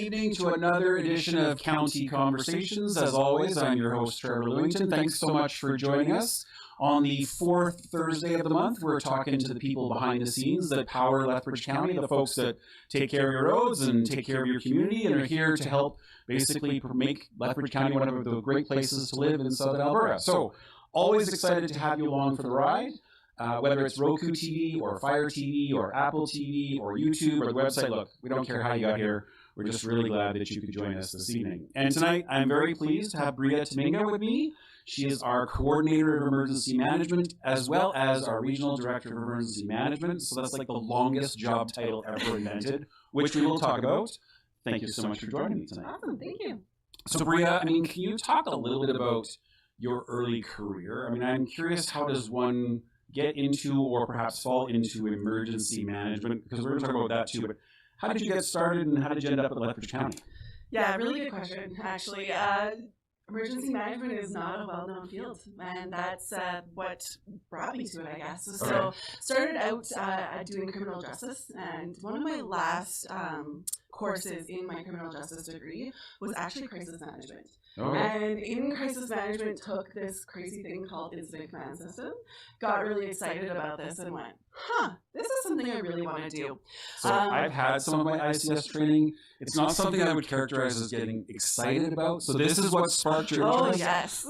evening to another edition of County Conversations. As always, I'm your host, Trevor Lewington. Thanks so much for joining us. On the fourth Thursday of the month, we're talking to the people behind the scenes that power Lethbridge County, the folks that take care of your roads and take care of your community and are here to help basically make Lethbridge County one of the great places to live in Southern Alberta. So, always excited to have you along for the ride. Whether it's Roku TV or Fire TV or Apple TV or YouTube or the website, look, we don't care how you got here. We're just really glad that you could join us this evening. And tonight, I'm very pleased to have Breea Tamminga with me. She is our Coordinator of Emergency Management, as well as our Regional Director of Emergency Management. So that's like the longest job title ever invented, which we will talk about. Thank you so much for joining me tonight. Awesome, thank you. So Breea, can you talk a little bit about your early career? I'm curious, how does one get into or perhaps fall into emergency management? Because we're going to talk about that too, but how did you get started and how did you end up at Lethbridge County? Yeah, really good question, actually. Emergency management is not a well-known field, and that's what brought me to it, I guess. So started out doing criminal justice, and one of my last courses in my criminal justice degree was actually crisis management. And in crisis management, took this crazy thing called incident command system, got really excited about this and went, this is something I really want to do. So I've had some of my ICS training. It's not something I would characterize as getting excited about. So this is what sparked your interest? Oh, yes.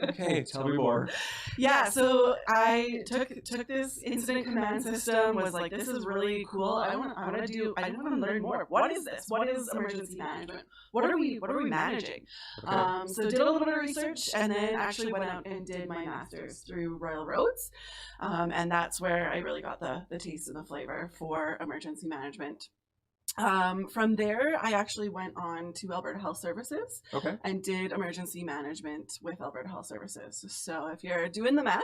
Okay, tell me more. Yeah, so I took this incident command system, was like, this is really cool. I want to learn more. What is this? What is emergency management? What are we managing? Okay. So did a little bit of research and then actually went out and did my master's through Royal Roads. And that's where I really got the taste and the flavor for emergency management. From there, I actually went on to Alberta Health Services and did emergency management with Alberta Health Services. So if you're doing the math,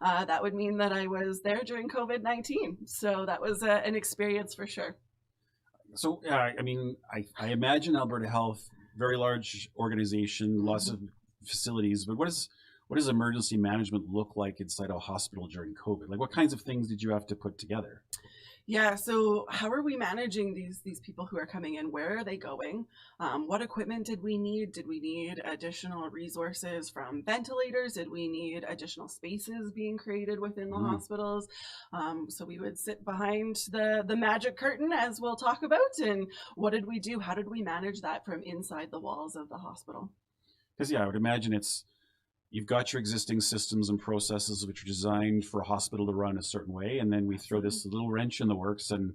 that would mean that I was there during COVID-19. So that was an experience for sure. So, I imagine Alberta Health, very large organization, lots of facilities, but what does emergency management look like inside a hospital during COVID? Like, what kinds of things did you have to put together? Yeah, so how are we managing these people who are coming in? Where are they going? What equipment did we need? Did we need additional resources from ventilators? Did we need additional spaces being created within the hospitals? So we would sit behind the magic curtain, as we'll talk about, and what did we do? How did we manage that from inside the walls of the hospital? Because, I would imagine you've got your existing systems and processes which are designed for a hospital to run a certain way, and then we throw this little wrench in the works and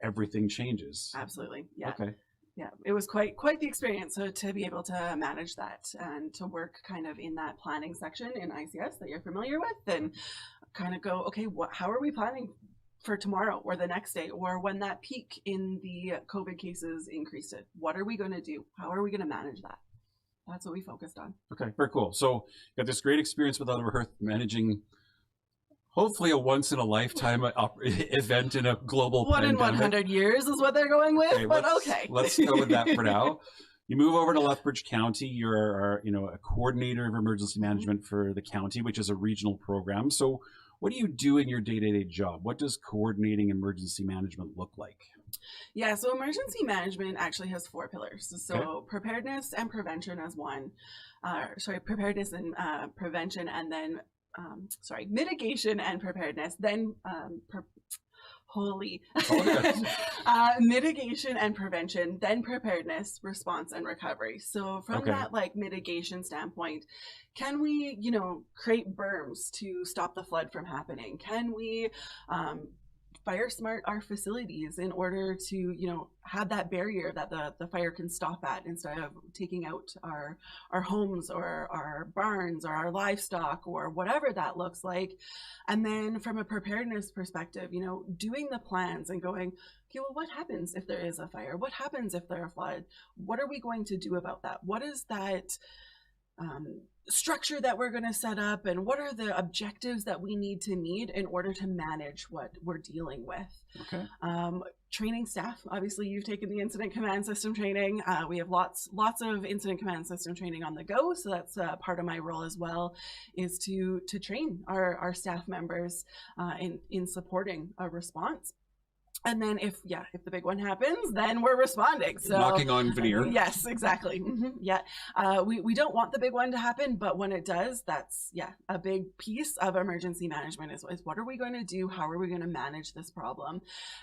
everything changes. Absolutely, yeah. Okay. Yeah, it was quite the experience to be able to manage that and to work kind of in that planning section in ICS that you're familiar with, and kind of go, okay, how are we planning for tomorrow or the next day or when that peak in the COVID cases increased it? What are we going to do? How are we going to manage that? That's what we focused on. Okay, very cool. So you got this great experience with Alberta Health managing hopefully a once-in-a-lifetime event in a global pandemic. 1 in 100 years is what they're going with, okay. Let's go with that for now. You move over to Lethbridge County. You're a coordinator of emergency management for the county, which is a regional program. So what do you do in your day-to-day job? What does coordinating emergency management look like? Yeah, so emergency management actually has 4 pillars. So preparedness and prevention as one. Preparedness and prevention, and then, mitigation and preparedness. Then, mitigation and prevention, then preparedness, response, and recovery. So from that mitigation standpoint, can we, create berms to stop the flood from happening? Can we fire smart our facilities in order to, have that barrier that the fire can stop at instead of taking out our homes or our barns or our livestock or whatever that looks like? And then from a preparedness perspective, doing the plans and going, okay, well, what happens if there is a fire? What happens if there's a flood? What are we going to do about that? What is that structure that we're going to set up, and what are the objectives that we need to meet in order to manage what we're dealing with? Okay. Training staff. Obviously, you've taken the incident command system training. We have lots of incident command system training on the go, so that's part of my role as well, is to train our staff members in supporting a response. And then if the big one happens, then we're responding. So knocking on veneer. Yes, exactly. Yeah. We don't want the big one to happen, but when it does, that's a big piece of emergency management is what are we going to do? How are we going to manage this problem?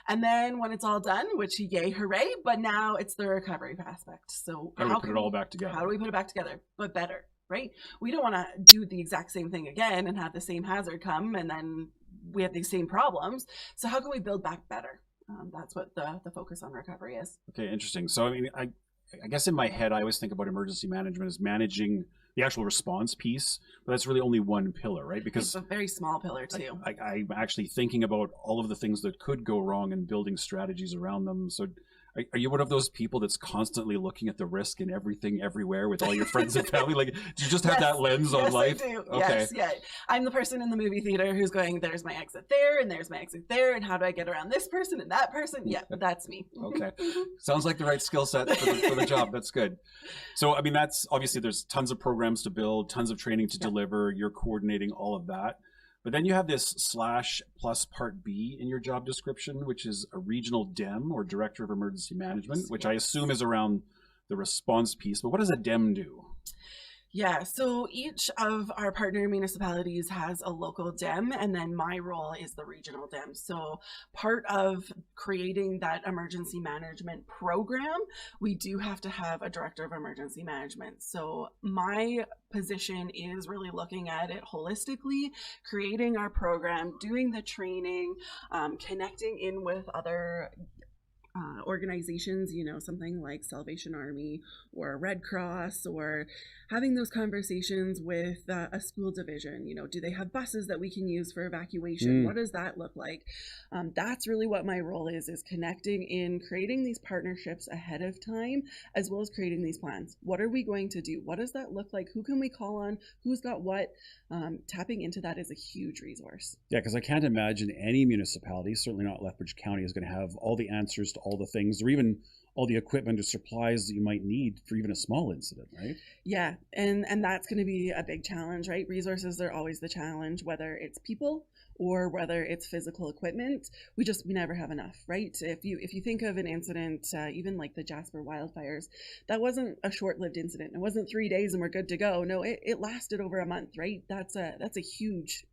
And then when it's all done, which yay, hooray, but now it's the recovery aspect. So how do we put it all back together? How do we put it back together, but better, right? We don't want to do the exact same thing again and have the same hazard come and then we have these same problems. So how can we build back better? That's what the focus on recovery is. Okay, interesting. So I mean, I guess in my head, I always think about emergency management as managing the actual response piece, but that's really only one pillar, right? Because it's a very small pillar too. I'm actually thinking about all of the things that could go wrong and building strategies around them. So are you one of those people that's constantly looking at the risk in everything, everywhere with all your friends and family? Like, do you just have that lens on life? I do. Okay. Yes, I'm the person in the movie theater who's going, there's my exit there, and there's my exit there, and how do I get around this person and that person? Yeah, that's me. Okay. Sounds like the right skill set for the job. That's good. So, I mean, that's obviously there's tons of programs to build, tons of training to deliver. You're coordinating all of that. But then you have this / part B in your job description, which is a regional DEM or Director of Emergency Management, which I assume is around the response piece. But what does a DEM do? Yeah, so each of our partner municipalities has a local DEM, and then my role is the regional DEM. So part of creating that emergency management program, we do have to have a director of emergency management. So my position is really looking at it holistically, creating our program, doing the training, connecting in with other organizations, something like Salvation Army or Red Cross, or having those conversations with a school division. Do they have buses that we can use for evacuation? What does that look like? That's really what my role is connecting in creating these partnerships ahead of time, as well as creating these plans. What are we going to do? What does that look like? Who can we call on? Who's got what? Tapping into that is a huge resource. Yeah, because I can't imagine any municipality, certainly not Lethbridge County, is going to have all the answers to all the things, or even all the equipment or supplies that you might need for even a small incident, right? Yeah, and that's going to be a big challenge, right? Resources are always the challenge, whether it's people or whether it's physical equipment. We never have enough, right? If you think of an incident, even like the Jasper wildfires, that wasn't a short-lived incident. It wasn't 3 days and we're good to go. No, it lasted over a month, right? That's a huge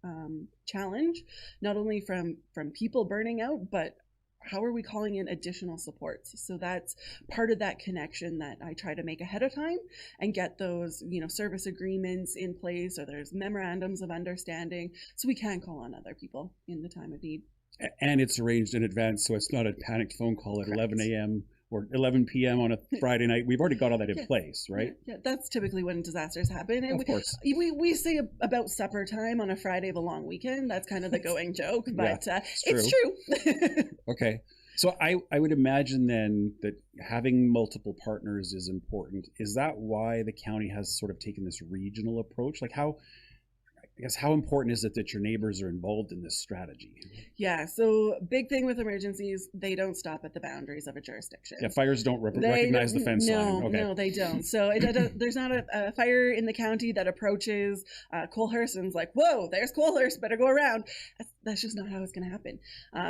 challenge, not only from people burning out, but how are we calling in additional supports? So that's part of that connection that I try to make ahead of time and get those, service agreements in place, or there's memorandums of understanding, so we can call on other people in the time of need. And it's arranged in advance, so it's not a panicked phone call at 11 a.m. or 11 p.m. on a Friday night. We've already got all that in place, right? Yeah, that's typically when disasters happen. And of course. We say about supper time on a Friday of a long weekend. That's kind of the going joke, but it's true. Okay. So I would imagine then that having multiple partners is important. Is that why the county has sort of taken this regional approach? Like how important is it that your neighbors are involved in this strategy? Yeah, so big thing with emergencies, they don't stop at the boundaries of a jurisdiction. Yeah, fires don't recognize the fence line. Okay. No, they don't. So there's not a fire in the county that approaches Coalhurst and is like, whoa, there's Coalhurst, better go around. That's just not how it's going to happen.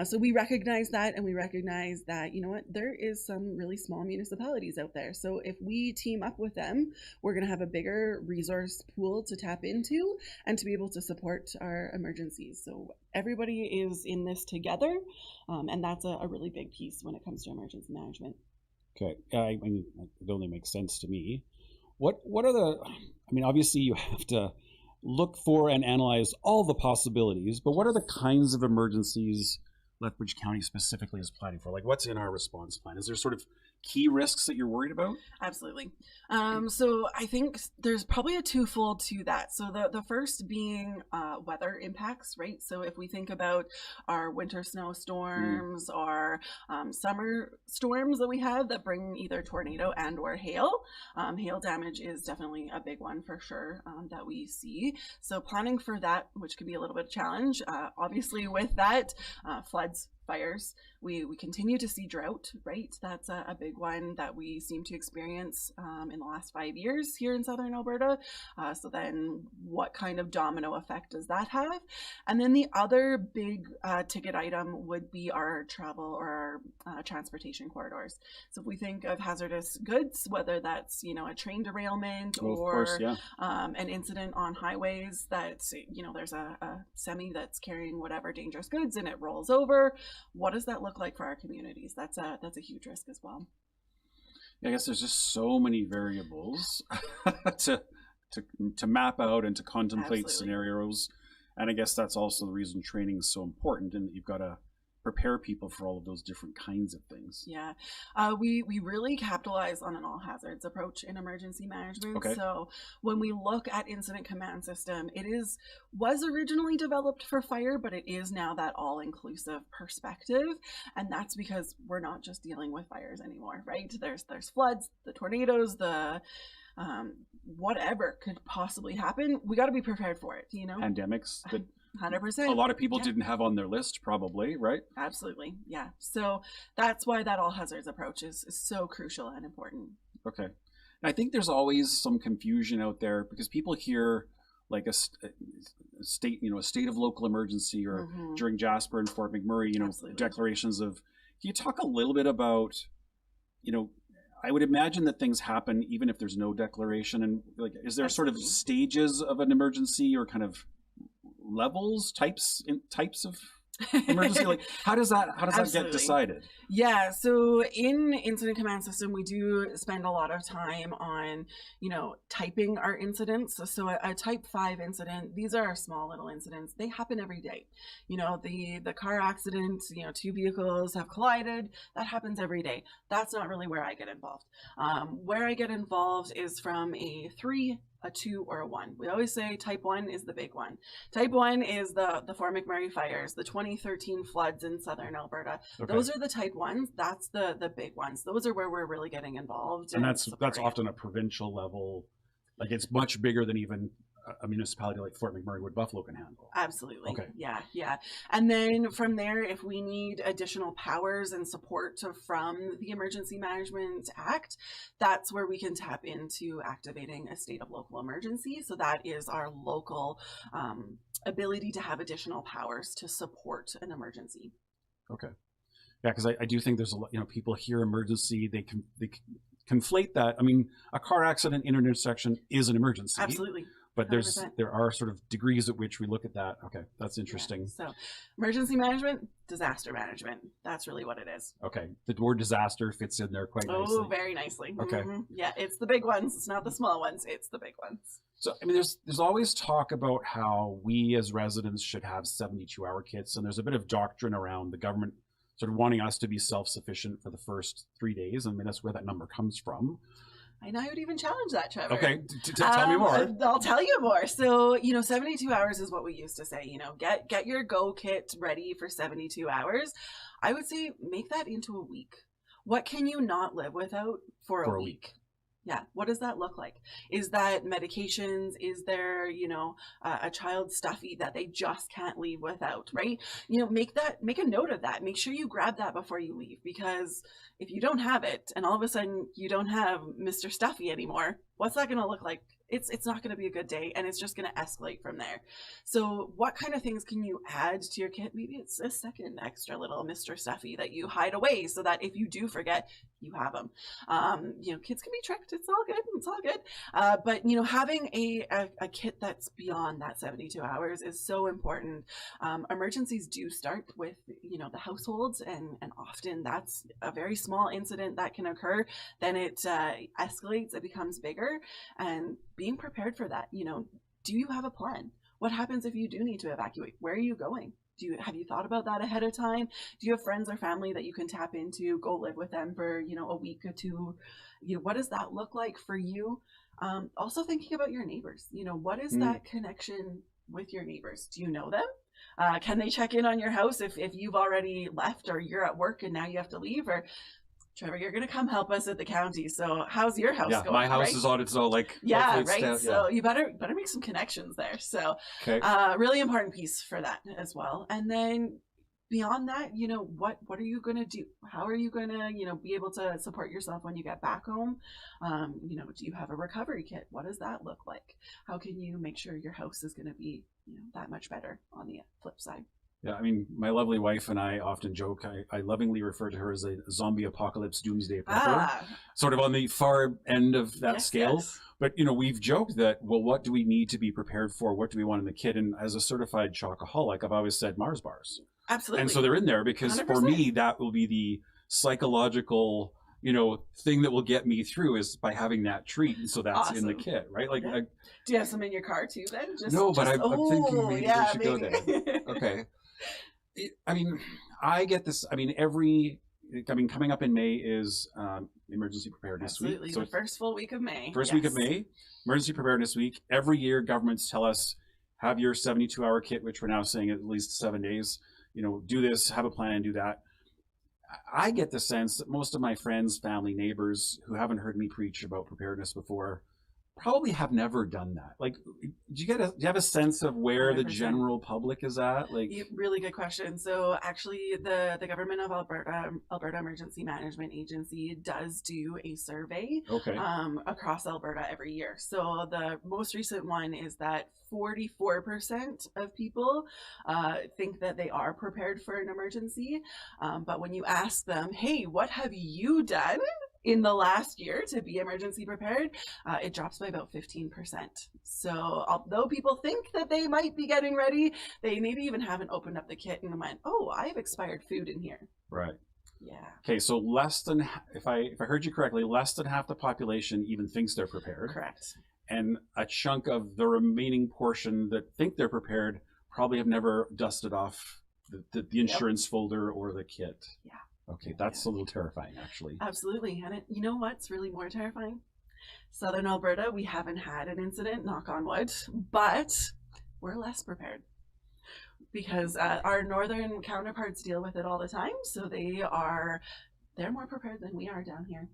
So we recognize that, and we recognize that, there is some really small municipalities out there. So if we team up with them, we're going to have a bigger resource pool to tap into and to be able to support our emergencies. So everybody is in this together, and that's a really big piece when it comes to emergency management. Okay, I mean, it only makes sense to me. What are obviously you have to look for and analyze all the possibilities, but what are the kinds of emergencies Lethbridge County specifically is planning for? Like, what's in our response plan? Is there sort of key risks that you're worried about? Absolutely. So I think there's probably a twofold to that. So the first being weather impacts, right? So if we think about our winter snowstorms or summer storms that we have that bring either tornado and or hail damage is definitely a big one for sure that we see. So planning for that, which could be a little bit of a challenge, obviously with that, floods fires. We continue to see drought, right? That's a big one that we seem to experience in the last 5 years here in southern Alberta. So then what kind of domino effect does that have? And then the other big ticket item would be our travel or our transportation corridors. So if we think of hazardous goods, whether that's, a train derailment an incident on highways that, there's a semi that's carrying whatever dangerous goods and it rolls over, what does that look like for our communities? That's a huge risk as well. Yeah, I guess there's just so many variables to map out and to contemplate Absolutely. scenarios. And I guess that's also the reason training is so important, and that you've got to prepare people for all of those different kinds of things. Yeah, we really capitalize on an all hazards approach in emergency management. Okay. So when we look at incident command system, was originally developed for fire, but it is now that all inclusive perspective, and that's because we're not just dealing with fires anymore, right? There's floods, the tornadoes, the whatever could possibly happen. We got to be prepared for it. Pandemics that 100%. a lot of people didn't have on their list, probably, right? Absolutely, yeah. So that's why that all hazards approach is so crucial and important. Okay. And I think there's always some confusion out there because people hear like a state of local emergency, or during Jasper and Fort McMurray, Absolutely. declarations of. Can you talk a little bit about, I would imagine that things happen even if there's no declaration, and like, is there Absolutely. sort of stages of an emergency, or kind of levels, types of emergency? Like, how does that get decided? Yeah, so in incident command system, we do spend a lot of time on, typing our incidents. So a type 5 incident, these are our small little incidents. They happen every day. The car accident, 2 vehicles have collided. That happens every day. That's not really where I get involved. Where I get involved is from a 3, a 2, or a 1. We always say type 1 is the big one. Type 1 is the Fort McMurray fires, the 2013 floods in southern Alberta. Okay. Those are the type 1s. That's the big ones. Those are where we're really getting involved. And that's often a provincial level. Like, it's much bigger than even a municipality like Fort McMurray, Wood Buffalo can handle. Absolutely. Okay. Yeah. And then from there, if we need additional powers and support from the Emergency Management Act, that's where we can tap into activating a state of local emergency. So that is our local ability to have additional powers to support an emergency. Okay. Yeah, because I do think there's a lot, people hear emergency, they conflate that. I mean, a car accident in an intersection is an emergency. Absolutely. But there are sort of degrees at which we look at that. Okay, that's interesting. Yeah. So emergency management, disaster management. That's really what it is. Okay. The word disaster fits in there quite nicely. Oh, very nicely. Okay. Mm-hmm. Yeah, it's the big ones. It's not the small ones. It's the big ones. So, I mean, there's always talk about how we as residents should have 72-hour kits, and there's a bit of doctrine around the government sort of wanting us to be self-sufficient for the first 3 days. I mean, that's where that number comes from. And I would even challenge that, Trevor. Okay, tell me more. I'll tell you more. So, 72 hours is what we used to say, get your go kit ready for 72 hours. I would say make that into a week. What can you not live without for a week? Yeah. What does that look like? Is that medications? Is there, a child's stuffy that they just can't leave without, right? Make a note of that. Make sure you grab that before you leave, because if you don't have it and all of a sudden you don't have Mr. Stuffy anymore, what's that going to look like? It's not going to be a good day, and it's just going to escalate from there. So what kind of things can you add to your kit? Maybe it's a second extra little Mr. Stuffy that you hide away so that if you do forget, you have them. Kids can be tricked. It's all good. But having a kit that's beyond that 72 hours is so important. Emergencies do start with, the households, and often that's a very small incident that can occur. Then it escalates, it becomes bigger, and being prepared for that. Do you have a plan? What happens if you do need to evacuate? Where are you going? Have you thought about that ahead of time? Do you have friends or family that you can tap into, go live with them for, a week or two? What does that look like for you? Also thinking about your neighbors. What is that connection with your neighbors? Do you know them? Can they check in on your house if you've already left, or you're at work and now you have to leave? Or Trevor, you're going to come help us at the county. So how's your house going? Yeah, my house is on its own. Yeah, right. So you better make some connections there. So really important piece for that as well. And then beyond that, what are you going to do? How are you going to, be able to support yourself when you get back home? Do you have a recovery kit? What does that look like? How can you make sure your house is going to be, that much better on the flip side? Yeah, I mean, my lovely wife and I often joke, I lovingly refer to her as a zombie apocalypse doomsday prepper, sort of on the far end of that scale. Yes. But, we've joked that, well, what do we need to be prepared for? What do we want in the kit? And as a certified chocoholic, I've always said Mars bars. Absolutely. And so they're in there because 100%. For me, that will be the psychological, thing that will get me through is by having that treat. And so that's awesome. In the kit, right? Like, yeah. Do you have some in your car too then? I'm thinking maybe we should go there. Okay. I mean, I get this. I mean, coming up in May is Emergency Preparedness Week. Absolutely, so the first full week of May. First week of May, Emergency Preparedness Week. Every year, governments tell us, have your 72-hour kit, which we're now saying at least 7 days. Do this, have a plan, do that. I get the sense that most of my friends, family, neighbors who haven't heard me preach about preparedness before probably have never done that. Like, do you have a sense of where 100%. The general public is at? Like, really good question. So actually the government of Alberta Emergency Management Agency does do a survey across Alberta every year. So the most recent one is that 44% of people think that they are prepared for an emergency. But when you ask them, hey, what have you done in the last year to be emergency prepared, it drops by about 15%. So although people think that they might be getting ready, they maybe even haven't opened up the kit and went, oh, I have expired food in here. Right. Yeah. Okay, so less than, if I heard you correctly, less than half the population even thinks they're prepared. Correct. And a chunk of the remaining portion that think they're prepared probably have never dusted off the insurance folder or the kit. Yeah. Okay, that's a little terrifying, actually. Absolutely. And you know what's really more terrifying? Southern Alberta, we haven't had an incident, knock on wood, but we're less prepared because our northern counterparts deal with it all the time. So they're more prepared than we are down here.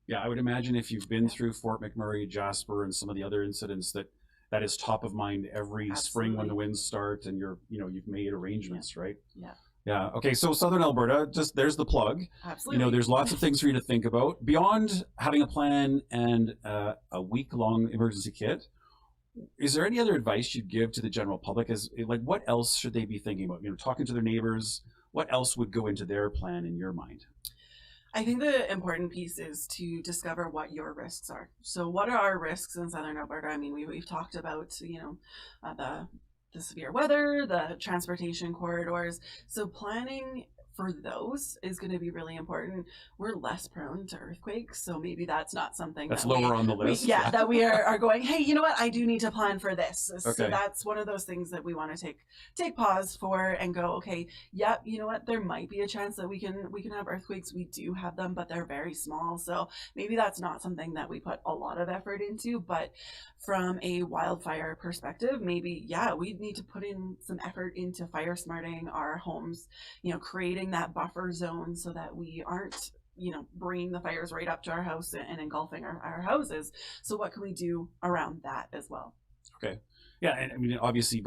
Yeah, I would imagine if you've been through Fort McMurray, Jasper, and some of the other incidents that is top of mind every Absolutely. Spring when the winds start and you've made arrangements, right? Yeah. Yeah. Okay. So Southern Alberta, just there's the plug. Absolutely. There's lots of things for you to think about beyond having a plan and a week-long emergency kit. Is there any other advice you'd give to the general public? What else should they be thinking about? Talking to their neighbors. What else would go into their plan in your mind? I think the important piece is to discover what your risks are. So what are our risks in Southern Alberta? I mean, we've talked about, the severe weather, the transportation corridors. So planning for those is going to be really important. We're less prone to earthquakes, so maybe that's not something that's lower on the list. That we are going, hey, you know what? I do need to plan for this. Okay. So that's one of those things that we want to take pause for and go, okay, yeah, you know what? There might be a chance that we can have earthquakes. We do have them, but they're very small. So maybe that's not something that we put a lot of effort into. But from a wildfire perspective, maybe, we need to put in some effort into fire smarting our homes, creating that buffer zone so that we aren't, bringing the fires right up to our house and engulfing our houses. So what can we do around that as well? Okay. Yeah. And I mean, obviously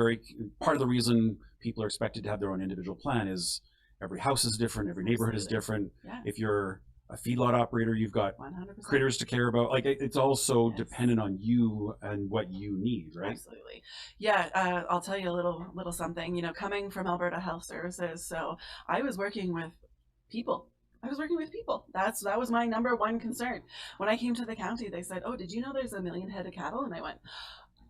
part of the reason people are expected to have their own individual plan is every house is different. Every neighborhood is different. Yeah. If you're a feedlot operator, you've got 100%. Critters to care about. Like, it's also dependent on you and what you need, right? Absolutely. Yeah. I'll tell you a little something, coming from Alberta Health Services. So I was working with people. That was my number one concern. When I came to the county, they said, oh, did you know there's 1 million head of cattle? And I went,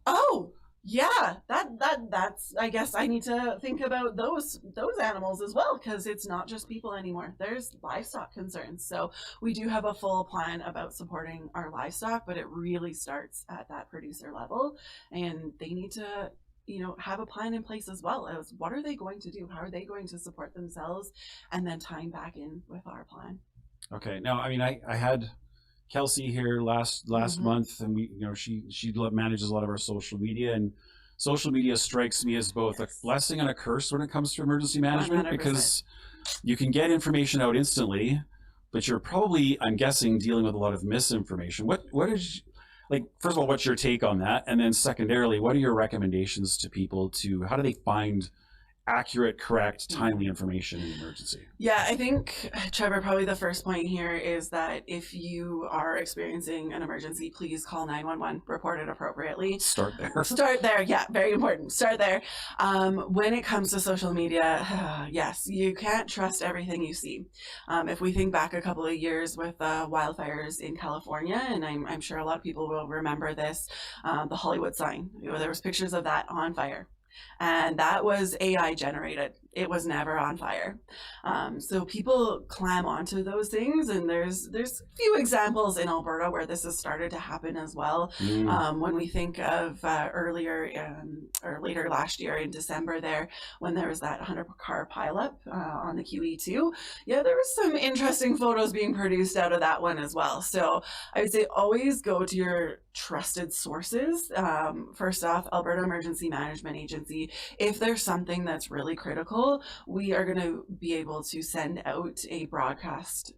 oh, yeah, that's, I guess I need to think about those animals as well, because it's not just people anymore. There's livestock concerns. So we do have a full plan about supporting our livestock, but it really starts at that producer level, and they need to, have a plan in place as well as what are they going to do? How are they going to support themselves? And then tying back in with our plan. Okay. Now, I mean, I had Kelsey here last month, and we, she manages a lot of our social media, and social media strikes me as both a blessing and a curse when it comes to emergency management 100%. Because you can get information out instantly, but you're probably, I'm guessing, dealing with a lot of misinformation. What is, first of all, what's your take on that? And then secondarily, what are your recommendations to people how do they find accurate, correct, timely information in emergency? Yeah, I think, Trevor, probably the first point here is that if you are experiencing an emergency, please call 911, report it appropriately. Start there. Start there. Yeah, very important. Start there. When it comes to social media, yes, you can't trust everything you see. If we think back a couple of years with wildfires in California, and I'm sure a lot of people will remember this, the Hollywood sign, there was pictures of that on fire. And that was AI generated. It was never on fire. So people clam onto those things, and there's a few examples in Alberta where this has started to happen as well. When we think of earlier or later last year in December there, when there was that 100-car pileup on the QE2, yeah, there was some interesting photos being produced out of that one as well. So I would say always go to your trusted sources. First off, Alberta Emergency Management Agency. If there's something that's really critical, we are going to be able to send out a broadcast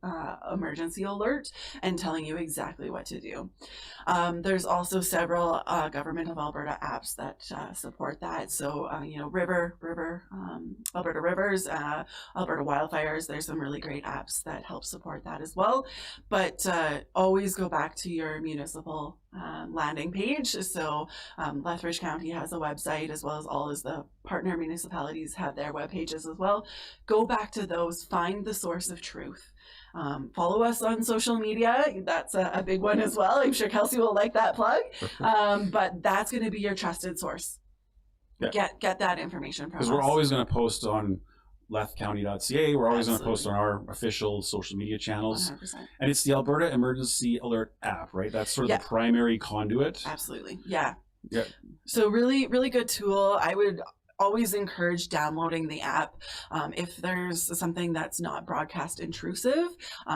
emergency alert and telling you exactly what to do. There's also several Government of Alberta apps that support that. So, Alberta Rivers, Alberta Wildfires, there's some really great apps that help support that as well. But always go back to your municipal landing page. So Lethbridge County has a website, as well as all of the partner municipalities have their web pages as well. Go back to those, find the source of truth. Follow us on social media. That's a big one as well. I'm sure Kelsey will like that plug. But that's going to be your trusted source. Yeah. Get that information from us. Because we're always going to post on lethcounty.ca. We're always going to post on our official social media channels. 100%. And it's the Alberta Emergency Alert app, right? That's sort of the primary conduit. Absolutely. Yeah. Yeah. So really, really good tool. I would always encourage downloading the app. If there's something that's not broadcast intrusive,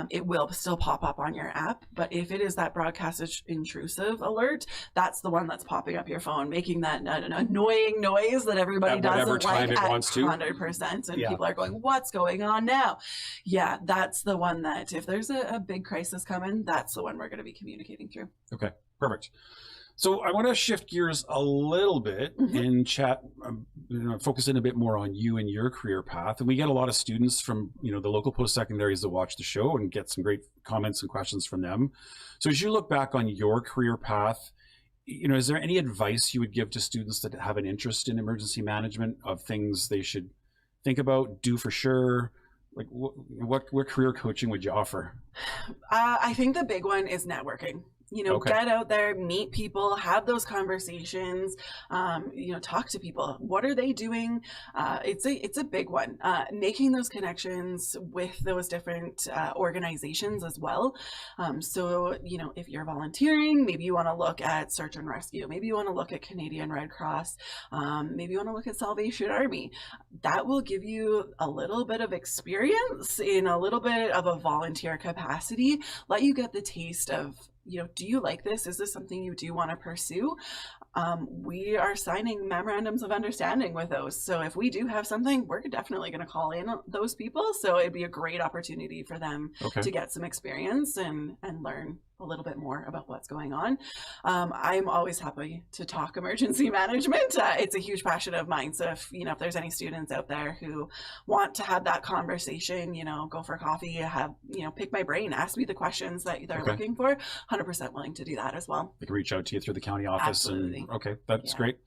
it will still pop up on your app. But if it is that broadcast intrusive alert, that's the one that's popping up your phone, making that an annoying noise that everybody doesn't like at 100%. And people are going, what's going on now? Yeah, that's the one that if there's a big crisis coming, that's the one we're going to be communicating through. Okay, perfect. So I want to shift gears a little bit and chat, focus in a bit more on you and your career path. And we get a lot of students from, the local post-secondaries that watch the show and get some great comments and questions from them. So as you look back on your career path, is there any advice you would give to students that have an interest in emergency management of things they should think about, do for sure? Like what career coaching would you offer? I think the big one is networking. Get out there, meet people, have those conversations, talk to people. What are they doing? It's a big one. Making those connections with those different organizations as well. So, if you're volunteering, maybe you want to look at search and rescue. Maybe you want to look at Canadian Red Cross. Maybe you want to look at Salvation Army. That will give you a little bit of experience in a little bit of a volunteer capacity, let you get the taste of, do you like this? Is this something you do want to pursue? We are signing memorandums of understanding with those. So if we do have something, we're definitely going to call in those people. So it'd be a great opportunity for them to get some experience and learn a little bit more about what's going on. I'm always happy to talk emergency management. It's a huge passion of mine. So if there's any students out there who want to have that conversation, go for coffee, pick my brain, ask me the questions that they're looking for, 100% willing to do that as well. They can reach out to you through the county office. Absolutely. And that's great.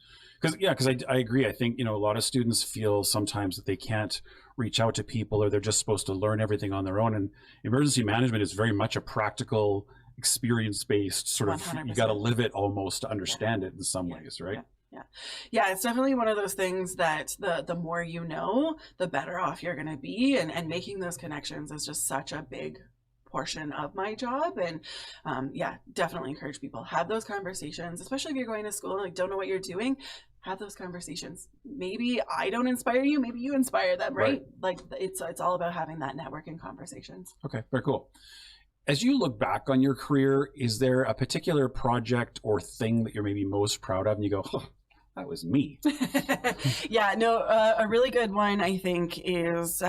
Because I agree. I think, a lot of students feel sometimes that they can't reach out to people, or they're just supposed to learn everything on their own. And emergency management is very much a practical, experience-based sort of, 100%. You got to live it almost to understand it in some ways, right? Yeah, it's definitely one of those things that the more you know, the better off you're going to be. And making those connections is just such a big portion of my job. And definitely encourage people, have those conversations, especially if you're going to school and don't know what you're doing. Have those conversations. Maybe I don't inspire you, maybe you inspire them, right? Like it's all about having that networking conversations. Okay, very cool. As you look back on your career, is there a particular project or thing that you're maybe most proud of and you go, oh, that was me? A really good one, I think, is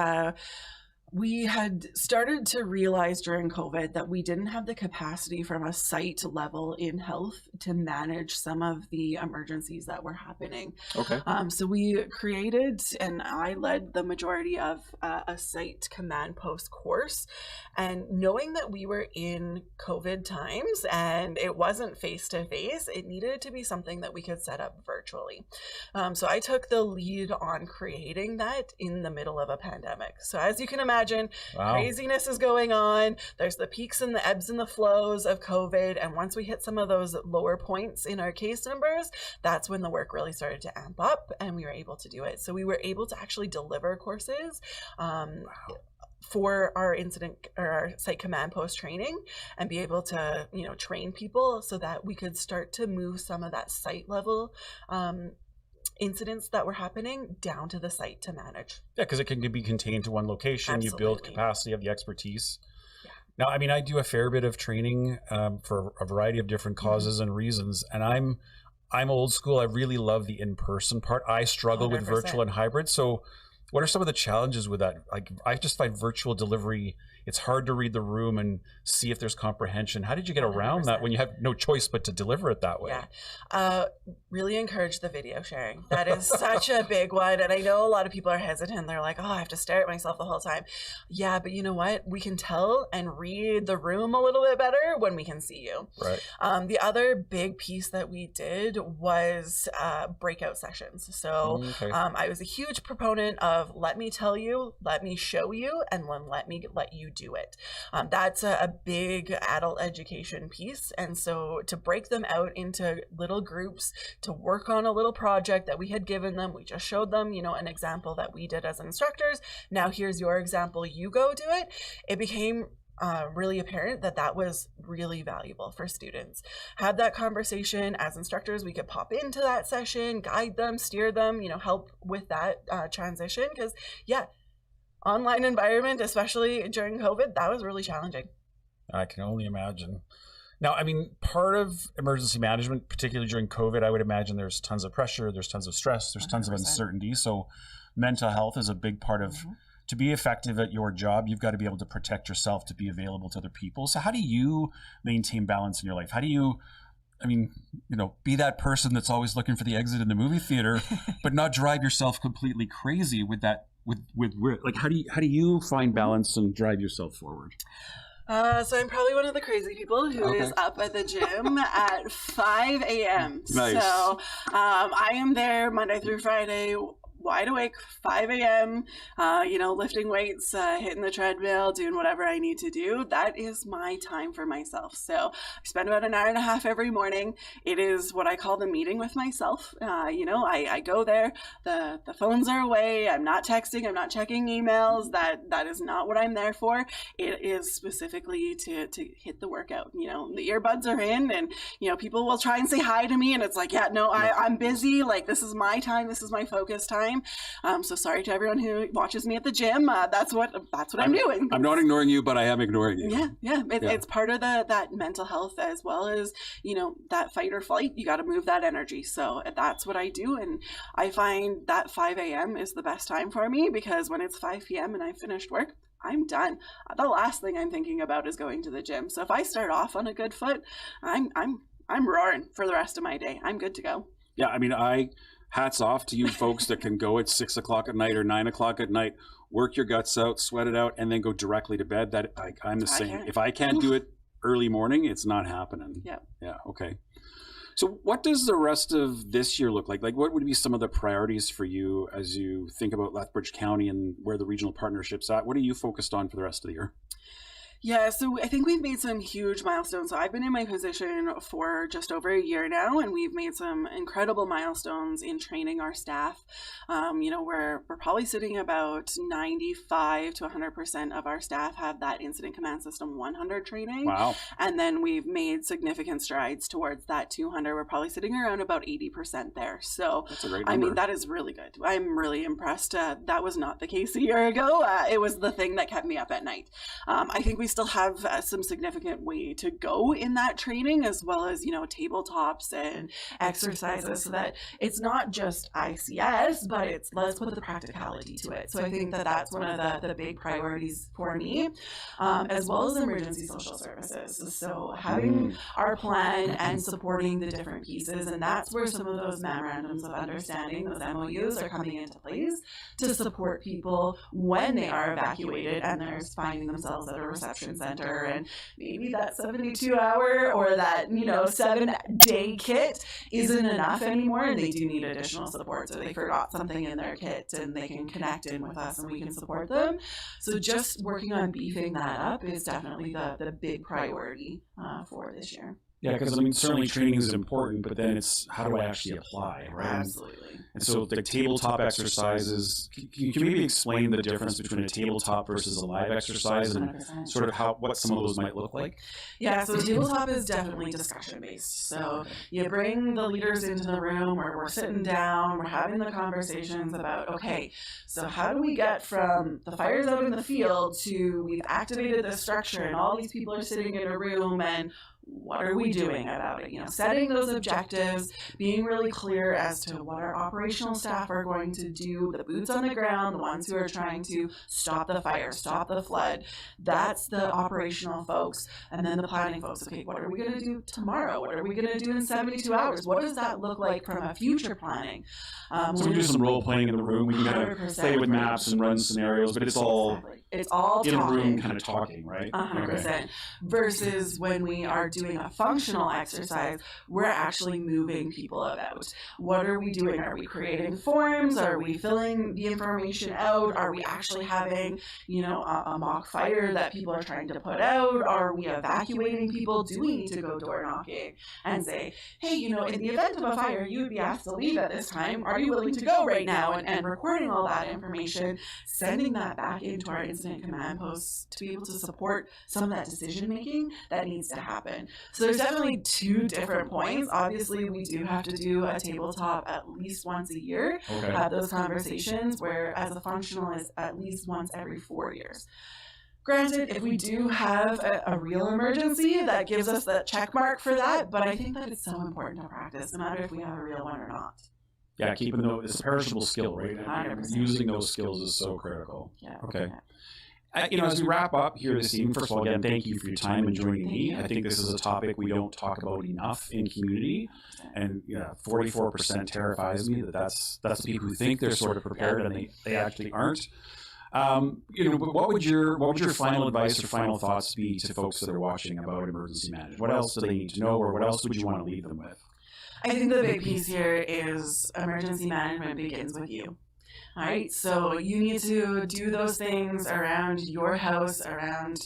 we had started to realize during COVID that we didn't have the capacity from a site level in health to manage some of the emergencies that were happening. Okay. So we created, and I led the majority of a site command post course. And knowing that we were in COVID times and it wasn't face to face, it needed to be something that we could set up virtually. So I took the lead on creating that in the middle of a pandemic. So as you can imagine, craziness is going on. There's the peaks and the ebbs and the flows of COVID. And once we hit some of those lower points in our case numbers, that's when the work really started to amp up and we were able to do it. So we were able to actually deliver courses for our incident or our site command post training and be able to, train people so that we could start to move some of that site level incidents that were happening down to the site to manage. Yeah, because it can be contained to one location. Absolutely. You build capacity, have the expertise. Yeah. Now, I mean, I do a fair bit of training for a variety of different causes and reasons, and I'm old school. I really love the in-person part. I struggle 100%. With virtual and hybrid. So what are some of the challenges with that? Like, I just find virtual delivery, it's hard to read the room and see if there's comprehension. How did you get around 100%. That when you have no choice but to deliver it that way? Yeah, really encourage the video sharing. That is such a big one. And I know a lot of people are hesitant. They're like, oh, I have to stare at myself the whole time. Yeah, but you know what? We can tell and read the room a little bit better when we can see you. Right. The other big piece that we did was breakout sessions. So I was a huge proponent of let me tell you, let me show you, and then let you do it. That's a big adult education piece. And so to break them out into little groups, to work on a little project that we had given them, we just showed them, an example that we did as instructors. Now here's your example, you go do it. It became really apparent that was really valuable for students. Had that conversation as instructors, we could pop into that session, guide them, steer them, help with that transition. Because online environment, especially during COVID, that was really challenging. I can only imagine. Now, I mean, part of emergency management, particularly during COVID, I would imagine there's tons of pressure, there's tons of stress, there's 100%. Tons of uncertainty. So mental health is a big part of, to be effective at your job, you've got to be able to protect yourself, to be available to other people. So how do you maintain balance in your life? How do you, be that person that's always looking for the exit in the movie theater, but not drive yourself completely crazy with that, with like, how do you find balance and drive yourself forward? So I'm probably one of the crazy people who is up at the gym at 5 a.m. Nice. So I am there Monday through Friday, wide awake, 5 a.m., lifting weights, hitting the treadmill, doing whatever I need to do. That is my time for myself. So I spend about an hour and a half every morning. It is what I call the meeting with myself. I go there, the phones are away. I'm not texting. I'm not checking emails. That is not what I'm there for. It is specifically to hit the workout. The earbuds are in and, people will try and say hi to me and it's like, I'm busy. Like, this is my time. This is my focus time. So sorry to everyone who watches me at the gym. That's what I'm doing. I'm not ignoring you, but I am ignoring you. Yeah. It's part of that mental health as well as, that fight or flight. You got to move that energy. So that's what I do. And I find that 5 a.m. is the best time for me because when it's 5 p.m. and I've finished work, I'm done. The last thing I'm thinking about is going to the gym. So if I start off on a good foot, I'm roaring for the rest of my day. I'm good to go. Yeah. I mean, hats off to you folks that can go at 6 o'clock at night or 9 o'clock at night, work your guts out, sweat it out, and then go directly to bed. That I'm the same. If I can't do it early morning, it's not happening. Yeah. Yeah. Okay. So what does the rest of this year look like? Like, what would be some of the priorities for you as you think about Lethbridge County and where the regional partnership's at? What are you focused on for the rest of the year? Yeah, so I think we've made some huge milestones. So I've been in my position for just over a year now, and we've made some incredible milestones in training our staff. We're probably sitting about 95 to 100% of our staff have that Incident Command System 100 training. Wow. And then we've made significant strides towards that 200. We're probably sitting around about 80% there. So, that's a great number. that is really good. I'm really impressed. That was not the case a year ago. It was the thing that kept me up at night. I think we we still have some significant way to go in that training, as well as, tabletops and exercises, so that it's not just ICS, but it's let's put the practicality to it. So I think that that's one of the big priorities for me, as well as emergency social services. So having our plan and supporting the different pieces, and that's where some of those memorandums of understanding, those MOUs, are coming into place to support people when they are evacuated and they're finding themselves at a reception center, and maybe that 72-hour or that 7-day kit isn't enough anymore, and they do need additional support. So they forgot something in their kit, and they can connect in with us and we can support them. So just working on beefing that up is definitely the big priority for this year. Yeah, because certainly training is important, but then it's how do I actually apply, right? Absolutely. And so the tabletop exercises, can you maybe explain the difference between a tabletop versus a live exercise, and 100%. sort of what some of those might look like? Yeah, so tabletop is definitely discussion based. So you bring the leaders into the room where we're sitting down, we're having the conversations about, okay, so how do we get from the fire's out in the field to we've activated the structure and all these people are sitting in a room, and what are we doing about it? Setting those objectives, being really clear as to what our operational staff are going to do, the boots on the ground, the ones who are trying to stop the fire, stop the flood. That's the operational folks. And then the planning folks. Okay, what are we going to do tomorrow? What are we going to do in 72 hours? What does that look like from a future planning? So we do some role playing in the room. We can kind of play with maps and run scenarios, but it's all in a room kind of talking, right? 100%. Okay. Versus when we are doing a functional exercise, we're actually moving people about. What are we doing? Are we creating forms? Are we filling the information out? Are we actually having, a mock fire that people are trying to put out? Are we evacuating people? Do we need to go door knocking and say, hey, in the event of a fire, you would be asked to leave at this time. Are you willing to go right now? And recording all that information, sending that back into our incident command posts to be able to support some of that decision making that needs to happen. So there's definitely two different points. Obviously, we do have to do a tabletop at least once a year, have those conversations, whereas a functional is at least once every 4 years. Granted, if we do have a real emergency, that gives us that check mark for that, but I think that it's so important to practice, no matter if we have a real one or not. Yeah, keeping it's a perishable skill, right? 100%. Using those skills is so critical. Yeah. Okay. As we wrap up here this evening, first of all, again, thank you for your time and joining me. I think this is a topic we don't talk about enough in community, and 44% terrifies me that's the people who think they're sort of prepared and they actually aren't. But what would your final advice or final thoughts be to folks that are watching about emergency management? What else do they need to know, or what else would you want to leave them with? I think the big piece here is emergency management begins with you. All right, so you need to do those things around your house, around,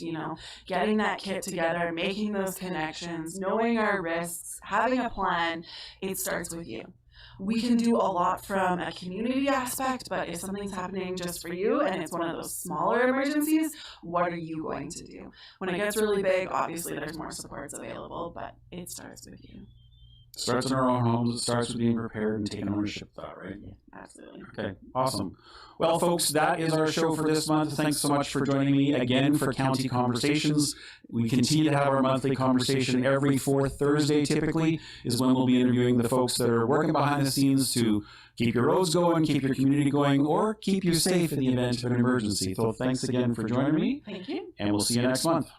getting that kit together, making those connections, knowing our risks, having a plan. It starts with you. We can do a lot from a community aspect, but if something's happening just for you and it's one of those smaller emergencies, what are you going to do? When it gets really big, obviously there's more supports available, but it starts with you. It starts in our own homes. It starts with being prepared and taking ownership of that, right? Yeah, absolutely. Okay, awesome. Well, folks, that is our show for this month. Thanks so much for joining me again for County Conversations. We continue to have our monthly conversation every fourth Thursday, typically, is when we'll be interviewing the folks that are working behind the scenes to keep your roads going, keep your community going, or keep you safe in the event of an emergency. So thanks again for joining me. Thank you. And we'll see you next month.